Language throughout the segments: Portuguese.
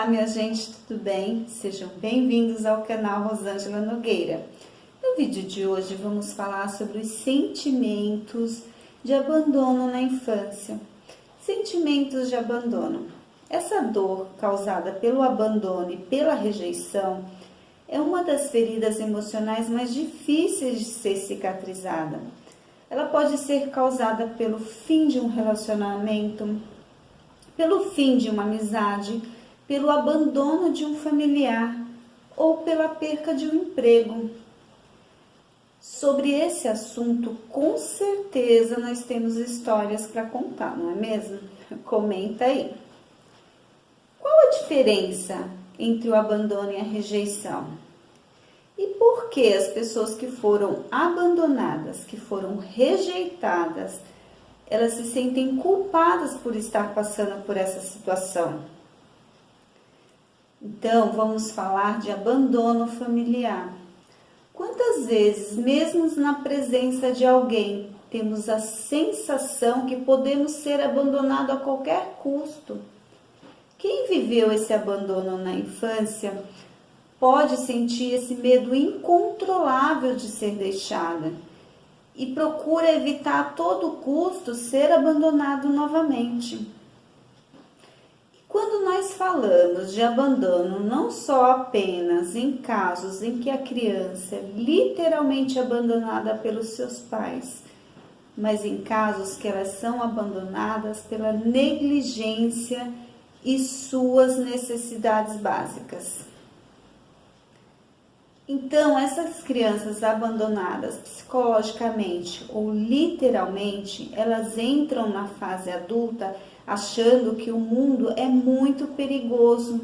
Olá, minha gente, tudo bem? Sejam bem-vindos ao canal Rosângela Nogueira. No vídeo de hoje vamos falar sobre os sentimentos de abandono na infância. Sentimentos de abandono. Essa dor causada pelo abandono e pela rejeição é uma das feridas emocionais mais difíceis de ser cicatrizada. Ela pode ser causada pelo fim de um relacionamento, pelo fim de uma amizade, pelo abandono de um familiar ou pela perca de um emprego. Sobre esse assunto, com certeza nós temos histórias para contar, não é mesmo? Comenta aí. Qual a diferença entre o abandono e a rejeição? E por que as pessoas que foram abandonadas, que foram rejeitadas, elas se sentem culpadas por estar passando por essa situação? Então, vamos falar de abandono familiar. Quantas vezes, mesmo na presença de alguém, temos a sensação que podemos ser abandonados a qualquer custo? Quem viveu esse abandono na infância pode sentir esse medo incontrolável de ser deixada e procura evitar a todo custo ser abandonado novamente. Quando nós falamos de abandono, não só apenas em casos em que a criança é literalmente abandonada pelos seus pais, mas em casos que elas são abandonadas pela negligência e suas necessidades básicas. Então, essas crianças abandonadas psicologicamente ou literalmente, elas entram na fase adulta achando que o mundo é muito perigoso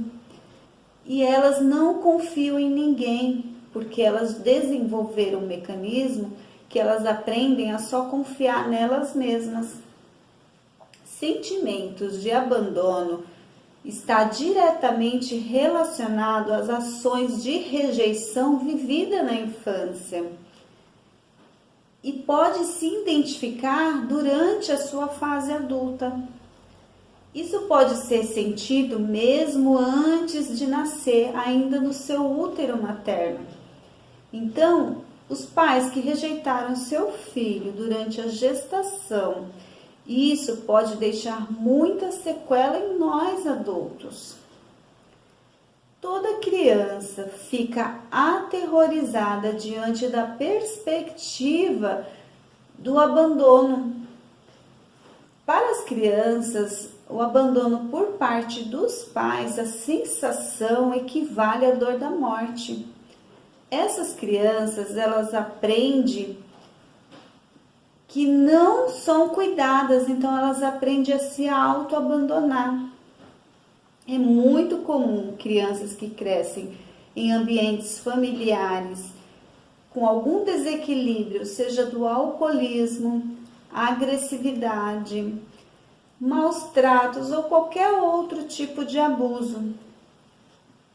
e elas não confiam em ninguém, porque elas desenvolveram um mecanismo que elas aprendem a só confiar nelas mesmas. Sentimentos de abandono está diretamente relacionado às ações de rejeição vivida na infância e pode se identificar durante a sua fase adulta. Isso pode ser sentido mesmo antes de nascer, ainda no seu útero materno. Então, os pais que rejeitaram seu filho durante a gestação, isso pode deixar muita sequela em nós adultos. Toda criança fica aterrorizada diante da perspectiva do abandono. Para as crianças, o abandono por parte dos pais, a sensação equivale à dor da morte. Essas crianças, elas aprendem que não são cuidadas, então elas aprendem a se auto-abandonar. É muito comum crianças que crescem em ambientes familiares com algum desequilíbrio, seja do alcoolismo, agressividade, maus tratos ou qualquer outro tipo de abuso,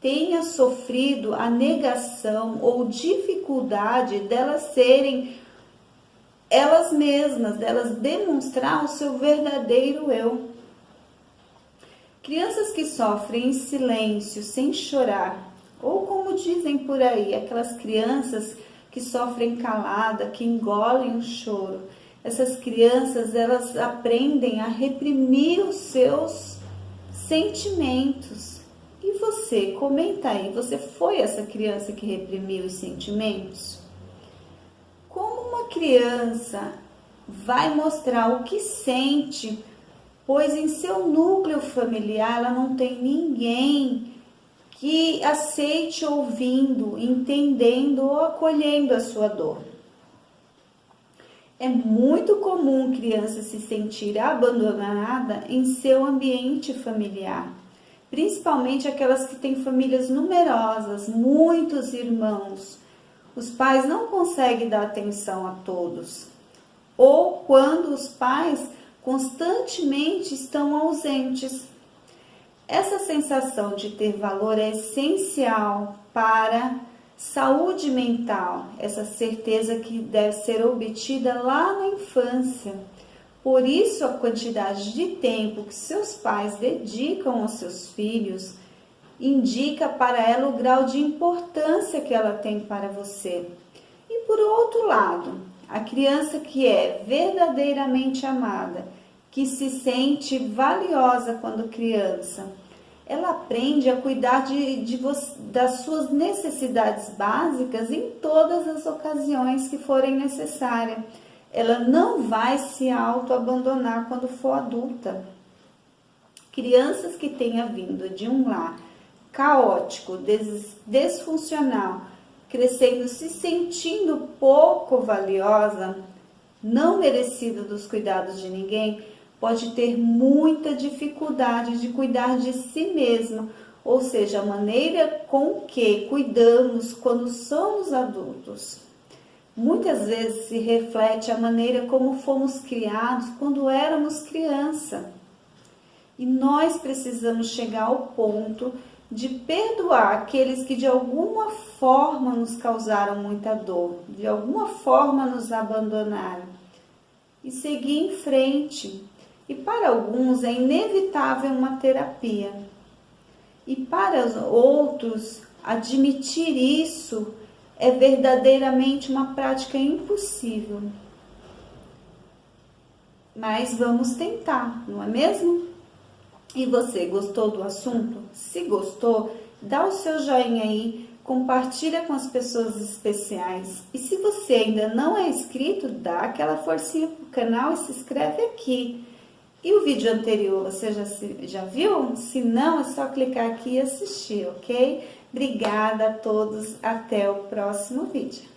tenha sofrido a negação ou dificuldade delas serem elas mesmas, delas demonstrar o seu verdadeiro eu. Crianças que sofrem em silêncio, sem chorar, ou como dizem por aí, aquelas crianças que sofrem calada, que engolem o choro. Essas crianças, elas aprendem a reprimir os seus sentimentos. E você, comenta aí, você foi essa criança que reprimiu os sentimentos? Como uma criança vai mostrar o que sente, pois em seu núcleo familiar ela não tem ninguém que aceite ouvindo, entendendo ou acolhendo a sua dor? É muito comum criança se sentir abandonada em seu ambiente familiar, principalmente aquelas que têm famílias numerosas, muitos irmãos. Os pais não conseguem dar atenção a todos, ou quando os pais constantemente estão ausentes. Essa sensação de ter valor é essencial para saúde mental, essa certeza que deve ser obtida lá na infância. Por isso, a quantidade de tempo que seus pais dedicam aos seus filhos indica para ela o grau de importância que ela tem para você. E por outro lado, a criança que é verdadeiramente amada, que se sente valiosa quando criança, ela aprende a cuidar das suas necessidades básicas em todas as ocasiões que forem necessárias. Ela não vai se auto-abandonar quando for adulta. Crianças que tenham vindo de um lar caótico, disfuncional, crescendo, se sentindo pouco valiosa, não merecida dos cuidados de ninguém, pode ter muita dificuldade de cuidar de si mesma, ou seja, a maneira com que cuidamos quando somos adultos. Muitas vezes se reflete a maneira como fomos criados quando éramos criança. E nós precisamos chegar ao ponto de perdoar aqueles que de alguma forma nos causaram muita dor, de alguma forma nos abandonaram e seguir em frente. E para alguns é inevitável uma terapia. E para os outros, admitir isso é verdadeiramente uma prática impossível. Mas vamos tentar, não é mesmo? E você, gostou do assunto? Se gostou, dá o seu joinha aí, compartilha com as pessoas especiais. E se você ainda não é inscrito, dá aquela forcinha pro canal e se inscreve aqui. E o vídeo anterior você já viu? Se não, é só clicar aqui e assistir, ok? Obrigada a todos, até o próximo vídeo.